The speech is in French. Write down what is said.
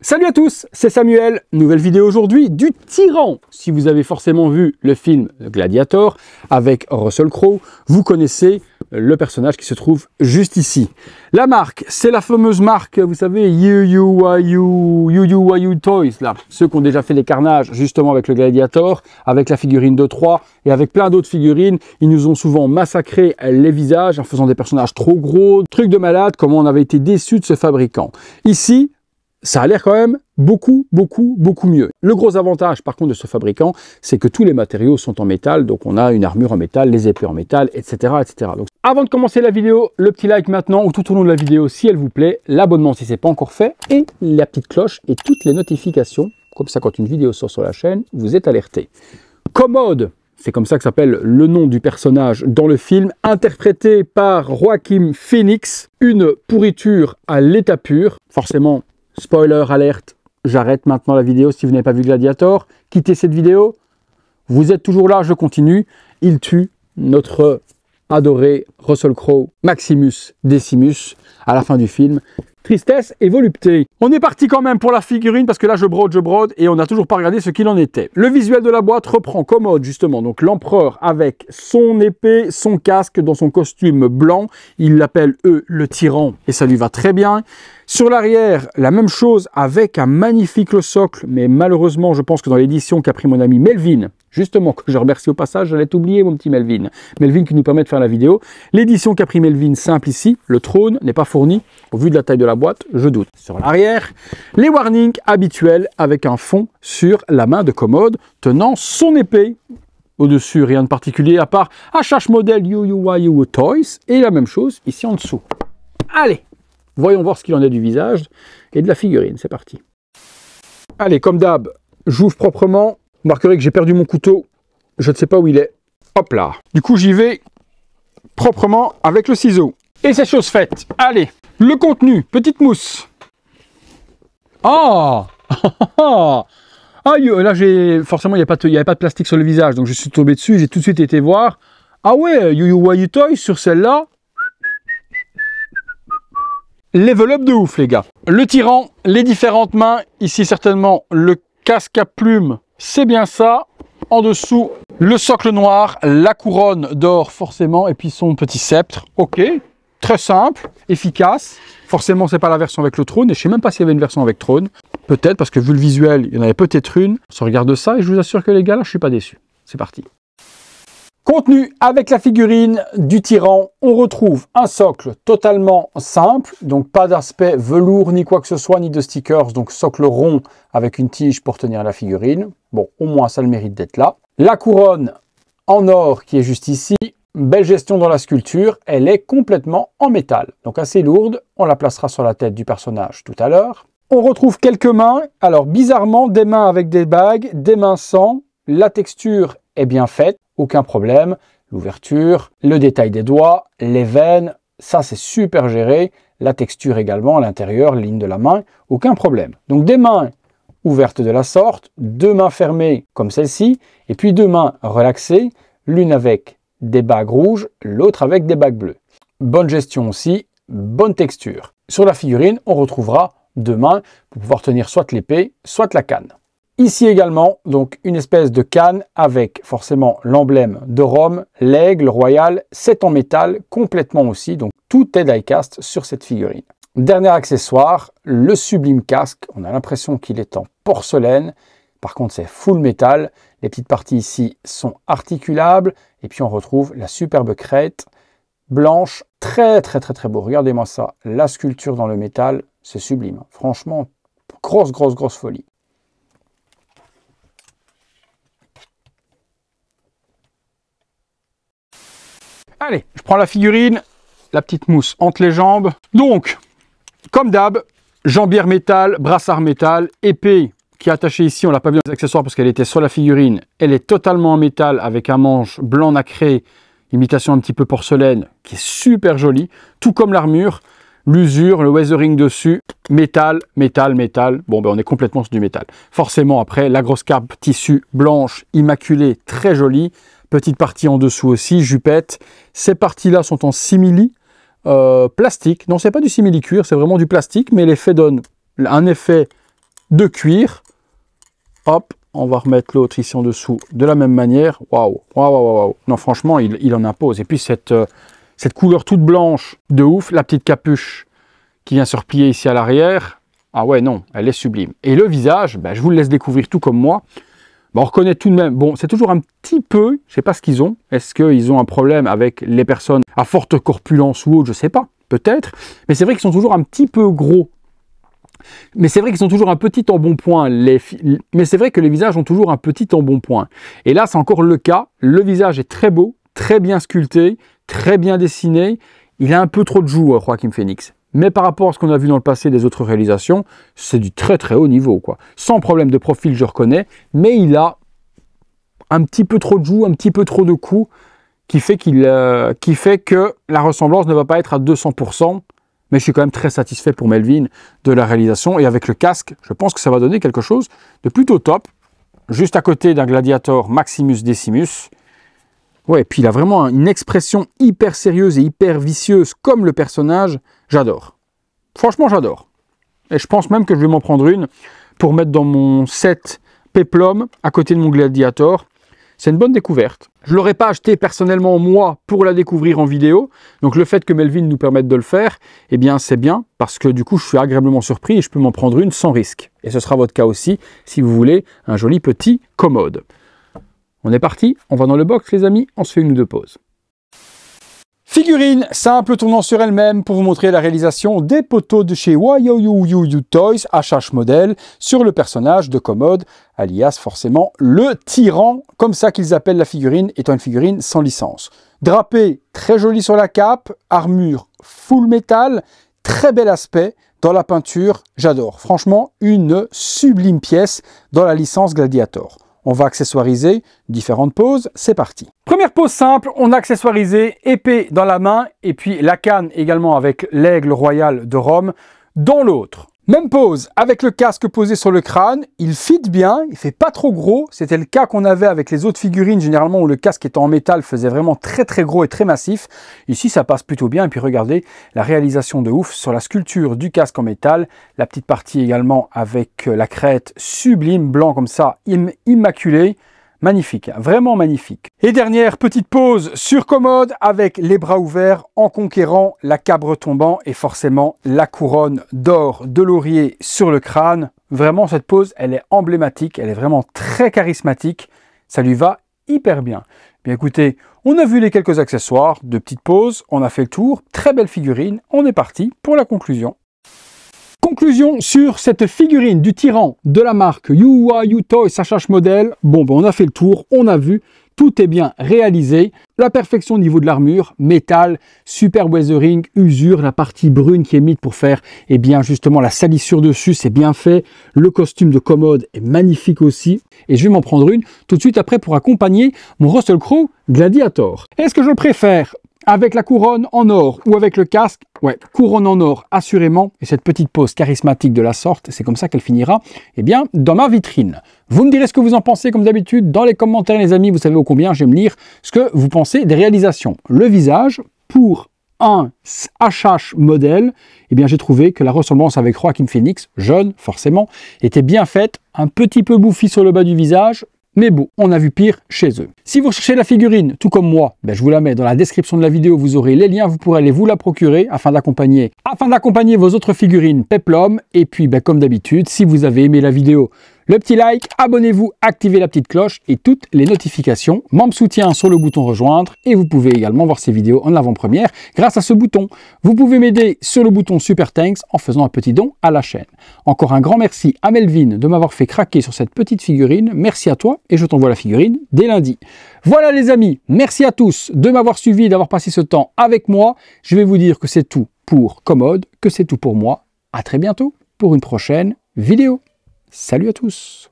Salut à tous, c'est Samuel. Nouvelle vidéo aujourd'hui du Tyran. Si vous avez forcément vu le film Gladiator avec Russell Crowe, vous connaissez le personnage qui se trouve juste ici. La marque, c'est la fameuse marque, vous savez, UUYU Toys, là. Ceux qui ont déjà fait les carnages justement avec le Gladiator, avec la figurine de Troie et avec plein d'autres figurines. Ils nous ont souvent massacré les visages en faisant des personnages trop gros, trucs de malade, comment on avait été déçus de ce fabricant. Ici, ça a l'air quand même beaucoup mieux. Le gros avantage par contre de ce fabricant, c'est que tous les matériaux sont en métal, donc on a une armure en métal, les épées en métal, etc. Donc, avant de commencer la vidéo, le petit like maintenant ou tout au long de la vidéo si elle vous plaît, l'abonnement si ce n'est pas encore fait, et la petite cloche et toutes les notifications, comme ça quand une vidéo sort sur la chaîne, vous êtes alerté. Commode, c'est comme ça que s'appelle le nom du personnage dans le film, interprété par Joaquin Phoenix, une pourriture à l'état pur, forcément. Spoiler alerte, j'arrête maintenant la vidéo si vous n'avez pas vu Gladiator. Quittez cette vidéo. Vous êtes toujours là, je continue. Il tue notre adoré Russell Crowe, Maximus Decimus, à la fin du film. Tristesse et volupté. On est parti quand même pour la figurine parce que là je brode et on n'a toujours pas regardé ce qu'il en était. Le visuel de la boîte reprend commode justement, donc l'empereur avec son épée, son casque dans son costume blanc. Il l'appelle le tyran et ça lui va très bien. Sur l'arrière, la même chose avec un magnifique socle, mais malheureusement je pense que dans l'édition qu'a pris mon ami Melvin, justement, que je remercie au passage, j'allais t'oublier mon petit Melvin. Melvin qui nous permet de faire la vidéo. L'édition qu'a pris Melvin simple ici, le trône n'est pas fourni. Au vu de la taille de la boîte, je doute. Sur l'arrière, les warnings habituels avec un fond sur la main de commode tenant son épée. Au-dessus, rien de particulier à part HH modèle UUYU Toys et la même chose ici en dessous. Allez, voyons voir ce qu'il en est du visage et de la figurine. C'est parti. Allez, comme d'hab, j'ouvre proprement. Vous remarquerez que j'ai perdu mon couteau. Je ne sais pas où il est. Hop là. Du coup, j'y vais proprement avec le ciseau. Et c'est chose faite. Allez, le contenu, petite mousse. Ah là, forcément, il n'y avait pas de plastique sur le visage, donc je suis tombé dessus, j'ai tout de suite été voir. Ah ouais, UUYU Toys sur celle-là. Level up de ouf, les gars. Le tyran, les différentes mains. Ici, certainement, le casque à plumes. C'est bien ça. En dessous, le socle noir, la couronne d'or, forcément, et puis son petit sceptre. Ok. Très simple, efficace. Forcément, c'est pas la version avec le trône. Et je sais même pas s'il y avait une version avec trône. Peut-être, parce que vu le visuel, il y en avait peut-être une. On se regarde ça et je vous assure que les gars, là, je suis pas déçu. C'est parti. Contenu avec la figurine du tyran, on retrouve un socle totalement simple, donc pas d'aspect velours ni quoi que ce soit, ni de stickers, donc socle rond avec une tige pour tenir la figurine. Bon, au moins ça a le mérite d'être là. La couronne en or qui est juste ici, belle gestion dans la sculpture, elle est complètement en métal, donc assez lourde, on la placera sur la tête du personnage tout à l'heure. On retrouve quelques mains, alors bizarrement des mains avec des bagues, des mains sans, la texture est bien faite. Aucun problème, l'ouverture, le détail des doigts, les veines, ça c'est super géré. La texture également à l'intérieur, ligne de la main, aucun problème. Donc des mains ouvertes de la sorte, deux mains fermées comme celle-ci, et puis deux mains relaxées, l'une avec des bagues rouges, l'autre avec des bagues bleues. Bonne gestion aussi, bonne texture. Sur la figurine, on retrouvera deux mains pour pouvoir tenir soit l'épée, soit la canne. Ici également, donc une espèce de canne avec forcément l'emblème de Rome, l'aigle royal, c'est en métal complètement aussi, donc tout est die-cast sur cette figurine. Dernier accessoire, le sublime casque, on a l'impression qu'il est en porcelaine, par contre c'est full métal, les petites parties ici sont articulables, et puis on retrouve la superbe crête blanche, très beau, regardez-moi ça, la sculpture dans le métal, c'est sublime, franchement, grosse folie. Allez, je prends la figurine, la petite mousse entre les jambes. Donc, comme d'hab, jambière métal, brassard métal, épée qui est attachée ici. On l'a pas vu dans les accessoires parce qu'elle était sur la figurine. Elle est totalement en métal avec un manche blanc nacré, imitation un petit peu porcelaine, qui est super jolie. Tout comme l'armure, l'usure, le weathering dessus, métal. Bon, ben on est complètement sur du métal. Forcément, après, la grosse cape tissu blanche, immaculée, très jolie. Petite partie en dessous aussi, jupette. Ces parties-là sont en simili plastique. Non, c'est pas du simili cuir, c'est vraiment du plastique, mais l'effet donne un effet de cuir. Hop, on va remettre l'autre ici en dessous de la même manière. Waouh, waouh, waouh, waouh. Non, franchement, il en impose. Et puis cette couleur toute blanche de ouf, la petite capuche qui vient se replier ici à l'arrière. Ah ouais, non, elle est sublime. Et le visage, ben, je vous le laisse découvrir tout comme moi. Ben, on reconnaît tout de même, bon, c'est toujours un petit peu, je sais pas ce qu'ils ont. Est-ce qu'ils ont un problème avec les personnes à forte corpulence ou autre, je sais pas, peut-être. Mais c'est vrai qu'ils sont toujours un petit peu gros. Mais c'est vrai qu'ils sont toujours un petit embonpoint. Mais c'est vrai que les visages ont toujours un petit embonpoint. Et là, c'est encore le cas. Le visage est très beau, très bien sculpté, très bien dessiné. Il a un peu trop de joues, Joaquin Phoenix. Mais par rapport à ce qu'on a vu dans le passé des autres réalisations, c'est du très très haut niveau, quoi. Sans problème de profil, je reconnais, mais il a un petit peu trop de joues, un petit peu trop de coups, qui fait que la ressemblance ne va pas être à 200%. Mais je suis quand même très satisfait pour Melvin de la réalisation. Et avec le casque, je pense que ça va donner quelque chose de plutôt top. Juste à côté d'un Gladiator Maximus Decimus. Ouais, et puis il a vraiment une expression hyper sérieuse et hyper vicieuse comme le personnage. J'adore. Franchement, j'adore. Et je pense même que je vais m'en prendre une pour mettre dans mon set Peplum à côté de mon Gladiator. C'est une bonne découverte. Je ne l'aurais pas acheté personnellement moi pour la découvrir en vidéo. Donc le fait que Melvin nous permette de le faire, eh bien c'est bien parce que du coup je suis agréablement surpris et je peux m'en prendre une sans risque. Et ce sera votre cas aussi si vous voulez un joli petit commode. On est parti, on va dans le box les amis, on se fait une ou deux pauses. Figurine simple tournant sur elle-même pour vous montrer la réalisation des poteaux de chez YoYoYoYo Toys HH modèle sur le personnage de Commode, alias forcément le tyran, comme ça qu'ils appellent la figurine, étant une figurine sans licence. Drapé très joli sur la cape, armure full métal, très bel aspect dans la peinture, j'adore. Franchement, une sublime pièce dans la licence Gladiator. On va accessoiriser différentes poses, c'est parti. Première pose simple, on a accessoirisé épée dans la main et puis la canne également avec l'aigle royal de Rome dans l'autre. Même pose avec le casque posé sur le crâne, il fit bien, il fait pas trop gros. C'était le cas qu'on avait avec les autres figurines généralement où le casque étant en métal faisait vraiment très très gros et très massif. Ici ça passe plutôt bien et puis regardez la réalisation de ouf sur la sculpture du casque en métal. La petite partie également avec la crête sublime, blanc comme ça, immaculé. Magnifique, vraiment magnifique. Et dernière petite pause sur Commode avec les bras ouverts en conquérant la cabre tombant et forcément la couronne d'or de laurier sur le crâne. Vraiment cette pose, elle est emblématique, elle est vraiment très charismatique. Ça lui va hyper bien. Bien écoutez, on a vu les quelques accessoires de petite pause, on a fait le tour. Très belle figurine, on est parti pour la conclusion. Conclusion sur cette figurine du tyran de la marque YoYoYo Toys HH modèle. Bon, on a fait le tour, on a vu, tout est bien réalisé. La perfection au niveau de l'armure, métal, super weathering, usure, la partie brune qui est mise pour faire, eh bien justement la salissure dessus, c'est bien fait. Le costume de Commode est magnifique aussi. Et je vais m'en prendre une tout de suite après pour accompagner mon Russell Crowe Gladiator. Est-ce que je préfère avec la couronne en or ou avec le casque? Ouais, couronne en or, assurément. Et cette petite pose charismatique de la sorte, c'est comme ça qu'elle finira, eh bien, dans ma vitrine. Vous me direz ce que vous en pensez, comme d'habitude, dans les commentaires, les amis. Vous savez ô combien j'aime lire ce que vous pensez des réalisations. Le visage, pour un HH modèle, eh bien, j'ai trouvé que la ressemblance avec Joaquin Phoenix, jeune, forcément, était bien faite. Un petit peu bouffi sur le bas du visage, mais bon, on a vu pire chez eux. Si vous cherchez la figurine, tout comme moi, je vous la mets dans la description de la vidéo, vous aurez les liens, vous pourrez aller vous la procurer afin d'accompagner vos autres figurines Peplum. Et puis, comme d'habitude, si vous avez aimé la vidéo, le petit like, abonnez-vous, activez la petite cloche et toutes les notifications. Membre soutien sur le bouton rejoindre et vous pouvez également voir ces vidéos en avant-première grâce à ce bouton. Vous pouvez m'aider sur le bouton Super Thanks en faisant un petit don à la chaîne. Encore un grand merci à Melvin de m'avoir fait craquer sur cette petite figurine. Merci à toi et je t'envoie la figurine dès lundi. Voilà les amis, merci à tous de m'avoir suivi, d'avoir passé ce temps avec moi. Je vais vous dire que c'est tout pour Commode, que c'est tout pour moi. À très bientôt pour une prochaine vidéo. Salut à tous!